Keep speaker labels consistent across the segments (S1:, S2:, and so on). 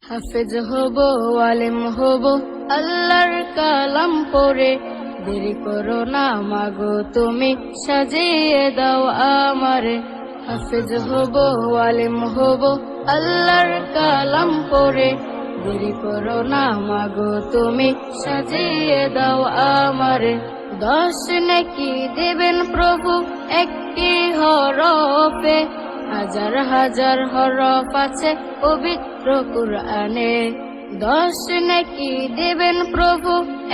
S1: হাফেজ হব, আলেম হব, আল্লাহর কালাম পড়ে, দেরি করো না মাগো তুমি, সাজিয়ে দাও আমারে। হাফেজ হব, আলেম হব, আল্লাহর কালাম পড়ে, দেরি করো না মাগো তুমি, সাজিয়ে দাও আমারে। 10 নেকি দেবেন প্রভু একটি হরফে, হাজার হাজার হরফ আছে পবিত্র কুরআনে। 10 নেকি দেবেন প্রভু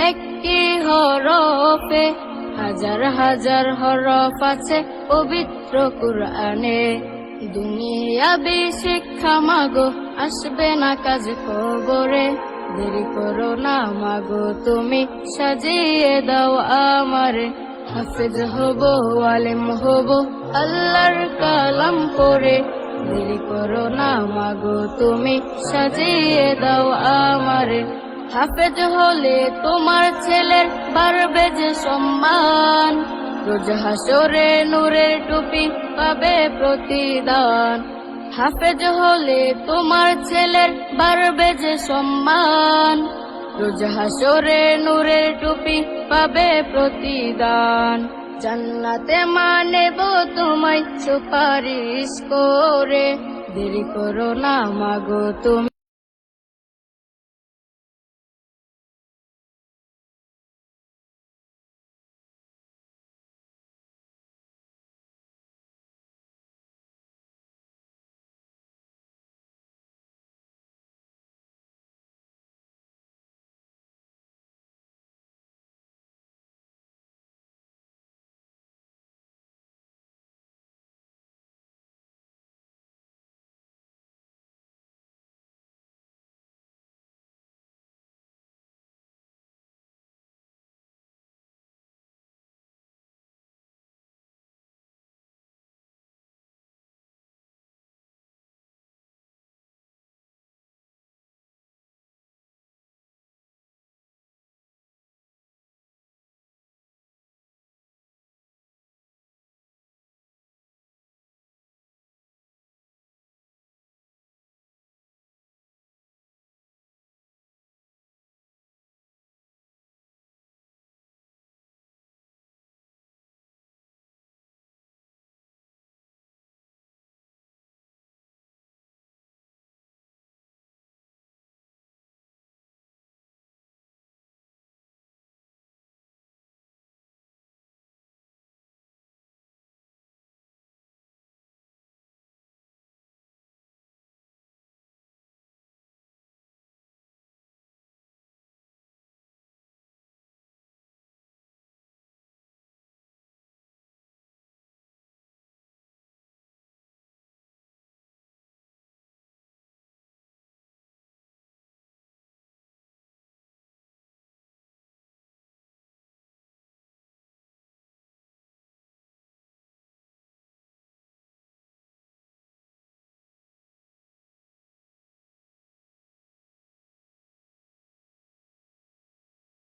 S1: একটি হরফে, হাজার হাজার হরফ আছে পবিত্র কুরআনে। দুনিয়াবি শিক্ষা মাগো আসবে না কাজ কবরে, দেরি করো না মাগো তুমি, সাজিয়ে দাও আমারে। হাফেজ হব, আলেম হব, আল্লাহর কালাম পড়ে, দেরি করো না মাগো তুমি, সাজিয়ে দাও আমারে। হাফেজ হলে তোমার ছেলের বাড়বে যে সম্মান, রোজ হাসরে নূরের টুপি পাবে প্রতিদান। হাফেজ হলে তোমার ছেলের বাড়বে যে সম্মান, রোজ হাসরে নূরের টুপি পাবে প্রতিদান। জান্নাতে মানেব তোমায় সুপারিশ করে, দেরি করো না মাগো তুমি।